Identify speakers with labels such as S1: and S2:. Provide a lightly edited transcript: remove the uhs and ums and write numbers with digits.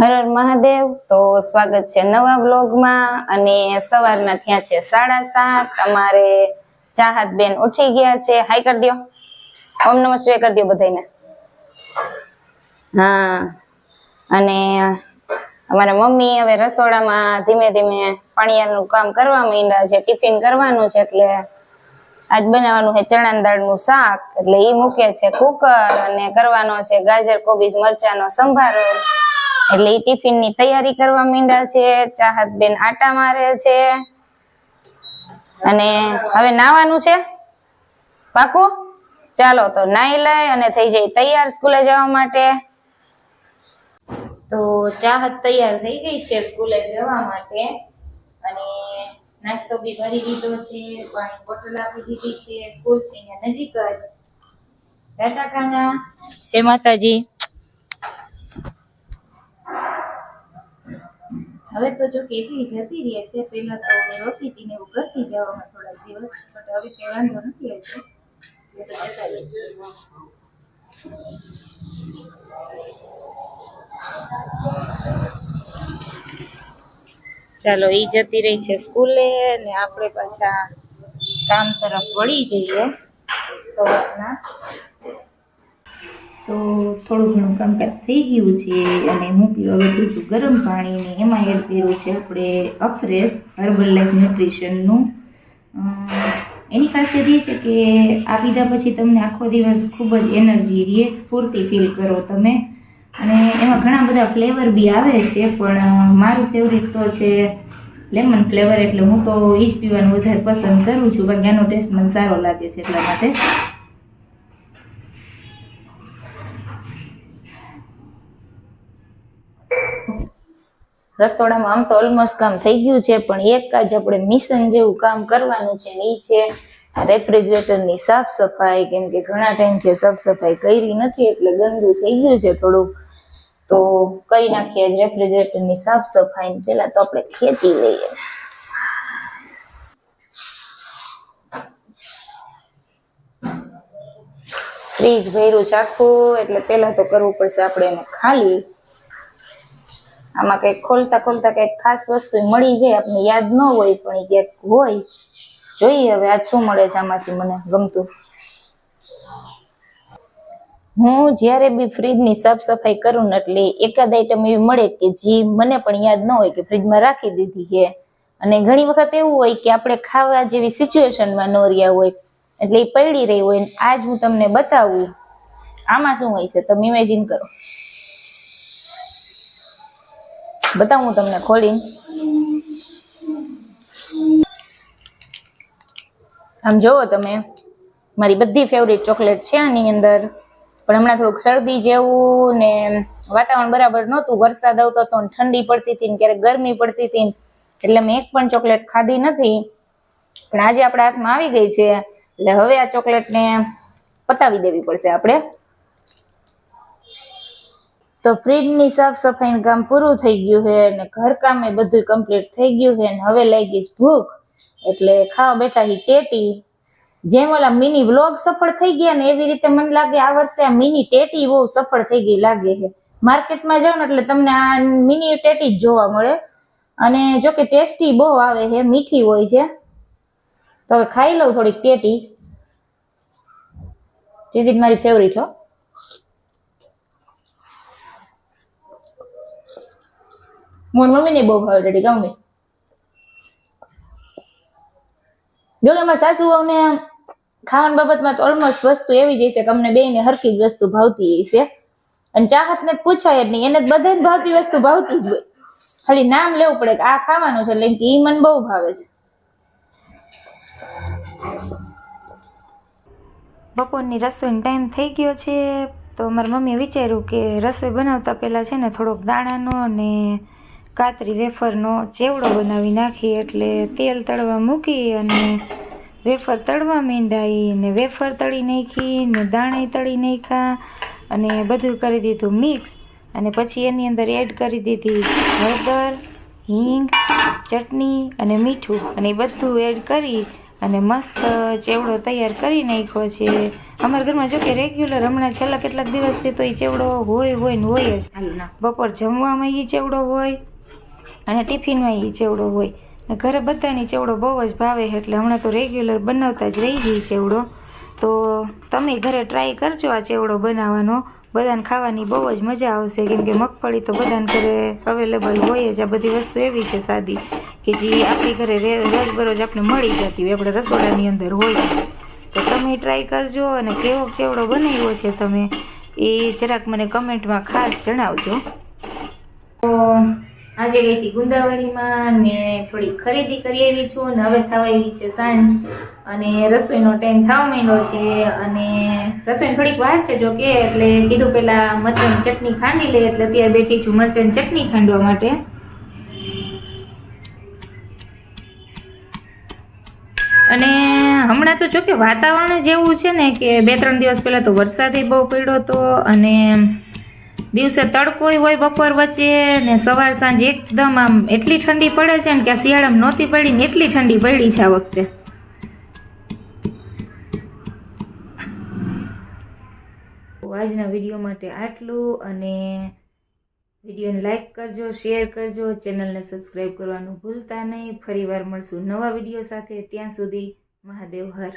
S1: હર હર મહાદેવ। તો સ્વાગત છે નવા વ્લોગમાં અને સવારના થયા છે 7:30। અમારે ચાહત બેન ઉઠી ગયા છે। હાય કરી દો, ઓમ નમઃ શિવાય કરી દો બધાને। હા, અને અમારા મમ્મી હવે રસોડામાં ધીમે ધીમે પાણીયાનું કામ કરવા માંડ્યા છે। ટિફિન કરવાનું છે એટલે આજ બનાવવાનું છે ચણા દાળનું શાક, એટલે ઈ મૂકે છે કુકર અને કરવાનો છે ગાજર કોબીજ મરચાનો સંભારો, એટલે ઈ ટિફિન ની તૈયારી કરવા માંડ્યા છે। ચાહત બેન આટા મારે છે અને હવે નાવાનું છે પાકું। ચાલો તો નાઈ લઈ અને થઈ જાય તૈયાર સ્કૂલે જવા માટે। તો ચાહત તૈયાર થઈ ગઈ છે સ્કૂલે જવા માટે અને નાસ્તો બી ભરી દીધો છે, પાણી બોટલ આપી દીધી છે। સ્કૂલ છે અહીંયા નજીક જ। ટાટા કાના, જય માતાજી। હવે તો જો કેટલી જતી રહે છે, પેલા તો રોતી હતી ને એવું કરતી જવામાં થોડા દિવસ, બટ હવે કઈ વાંધો નથી આવતો। ચાલો ઈ જતી રહી છે સ્કૂલે ને આપણે પાછા કામ તરફ વળી જઈએ સવારના। તો થોડું ઘણું કામકાજ થઈ ગયું છે અને હું પીવા બેઠું છું ગરમ પાણી ને એમાં એડ કર્યું છે આપણે અફરેશ હર્બલ લાઈફ ન્યુટ્રિશનનું। એની ખાસિયત એ છે કે આ પીધા પછી તમને આખો દિવસ ખૂબ જ એનર્જી રહે, સ્ફૂર્તિ ફીલ કરો તમે, અને એમાં ઘણા બધા ફ્લેવર બી આવે છે, પણ મારું ફેવરિટ તો છે લેમન ફ્લેવર, એટલે હું તો એ જ પીવાનું વધારે પસંદ કરું છું, કારણ કે એનો ટેસ્ટ મને સારો લાગે છે એટલા માટે। રસોડામાં આમ તો ઓલમોસ્ટ કામ થઈ ગયું છે, પણ એક જ આપણે મિશન જેવું કામ કરવાનું છે ને એ છે રેફ્રિજરેટરની સાફ સફાઈ, કેમ કે ઘણા ટાઈમથી સાફ સફાઈ કરી નથી એટલે ગંદુ થઈ ગયું છે થોડુંક, તો કરી નાખીએ રેફ્રિજરેટરની સાફ સફાઈ। પેલા તો આપણે ખેંચી લઈએ। ફ્રીજ ભર્યું છે આખું, એટલે પેલા તો કરવું પડશે આપણે એને ખાલી। આમાં કઈક ખોલતા ખોલતા કઈક ખાસ વસ્તુ મળી જાય, આપણને યાદ ન હોય પણ એ ક્યાંક હોય। જોઈએ હવે આજ શું મળે છે આમાંથી મને ગમતું। હું જ્યારે બી ફ્રીજની સાફ સફાઈ કરું ને એટલે એકાદ આઈટમ એવી મળે કે જે મને પણ યાદ ન હોય કે ફ્રીજમાં રાખી દીધી છે, અને ઘણી વખત એવું હોય કે આપણે ખાવા જેવી સિચ્યુએશનમાં ન રહ્યા હોય એટલે એ પડી રહી હોય। આજ હું તમને બતાવું આમાં શું હોય છે, તમે ઇમેજિન કરો। બતાવું હું તમને ખોલીને। આમ જોવો તમે, મારી બધી ફેવરિટ ચોકલેટ છે આની અંદર, પણ હમણાં થોડુંક શરદી જેવું ને વાતાવરણ બરાબર નહોતું, વરસાદ આવતો હતો ને ઠંડી પડતી હતી ને ક્યારેક ગરમી પડતી હતી, એટલે મેં એક પણ ચોકલેટ ખાધી નથી, પણ આજે આપણા હાથમાં આવી ગઈ છે એટલે હવે આ ચોકલેટને પતાવી દેવી પડશે આપણે। તો ફ્રીજની સાફ સફાઈનું કામ પૂરું થઈ ગયું છે અને ઘરકામ એ બધું કમ્પ્લીટ થઈ ગયું છે, અને હવે લાગી છે ભૂખ, એટલે ખાવા બેઠા હી ટેટી। જેમ ઓલા મિની વ્લોગ સફળ થઈ ગયા ને એવી રીતે મને લાગે આ વર્ષે આ મિની ટેટી બહુ સફળ થઈ ગઈ લાગે છે। માર્કેટમાં જાવ ને એટલે તમને આ મિની ટેટી જ જોવા મળે, અને જો કે ટેસ્ટી બહુ આવે છે, મીઠી હોય છે। તો હવે ખાઈ લઉં થોડીક ટેટી। ટેટી મારી ફેવરિટ હો। મારી મમ્મીને બહુ ભાવે ટેટી, ગમે। જો કે અમારા સાસુ ને ખાવાની બાબતમાં તો ઓલમોસ્ટ વસ્તુ એવી જ છે કે અમને બેયને હરખી જ વસ્તુ ભાવતી છે, અને ચાહતને પૂછાય જ નહીં, એને બધાને ભાવતી વસ્તુ ભાવતી જ હોય, ખાલી નામ લેવું પડે કે આ ખાવાનું છે એટલે એ મને બહુ ભાવે છે। બપોરની રસોઈનો ટાઈમ થઈ ગયો છે, તો મારી મમ્મીએ વિચાર્યું કે રસોઈ બનાવતા પહેલાં છે ને થોડોક દાણાનો અને કાતરી વેફરનો ચેવડો બનાવી નાખી, એટલે તેલ તળવા મૂકી અને વેફર તળવા માંડ્યા, ને વેફર તળી નાખી ને દાણા તળી નાખ્યા અને બધું કરી દીધું મિક્સ, અને પછી એની અંદર એડ કરી દીધી હળદર, હિંગ, ચટણી અને મીઠું, અને એ બધું એડ કરી અને મસ્ત ચેવડો તૈયાર કરી નાખ્યો છે. અમારા ઘરમાં જો કે રેગ્યુલર હમણાં છેલ્લા કેટલાક દિવસથી તો એ ચેવડો હોય ને હોય જ. બપોર જમવામાં એ ચેવડો હોય અને ટિફિનમાં એ ચેવડો હોય. ને ઘરે બધાની ચેવડો બહુ જ ભાવે એટલે હમણાં તો રેગ્યુલર બનાવતા જ રહી ગઈ ચેવડો. તો તમે ઘરે ટ્રાય કરજો આ ચેવડો બનાવવાનો. બધાને ખાવાની બહુ જ મજા આવશે કેમ કે મગફળી તો બધાને ઘરે અવેલેબલ હોય જ. આ બધી વસ્તુ એવી છે સાદી કે જે આપણી ઘરે રોજબરોજ આપણે મળી જતી હોય, આપણે રસોડાની અંદર હોય. તો તમે ટ્રાય કરજો અને કેવો ચેવડો બનાવ્યો છે તમે એ જરાક મને કમેન્ટમાં ખાસ જણાવજો. તો આજે ગઈ હતી ગુંદાવાડીમાં ને થોડી ખરીદી કરી આવી છું અને હવે થવા આવી છે સાંજ અને રસોઈનો ટાઈમ થવા માંડ્યો છે. અને રસોઈની થોડીક વાર છે જો કે એટલે કીધું પેલા મરચાંની ચટણી ખાંડી લે એટલે અત્યારે બેઠી છું મરચાંની ચટણી ખાંડવા માટે. અને હમણાં તો જો કે વાતાવરણ જ એવું છે ને કે 2-3 દિવસ પહેલાં તો વરસાદ બહુ પડ્યો હતો અને દિવસે તડકોય હોય બપોર વચ્ચે ને સવાર સાંજ એકદમ આમ એટલી ઠંડી પડે છે ને કે આ શિયાળામાં નહોતી પડી ને એટલી ઠંડી પડી છે આ વખતે. આજના વિડીયો માટે આટલું અને વિડીયોને લાઈક કરજો, શેર કરજો, ચેનલને સબસ્ક્રાઈબ કરવાનું ભૂલતા નહીં. ફરીવાર મળશું નવા વિડીયો સાથે. ત્યાં સુધી મહાદેવ હર.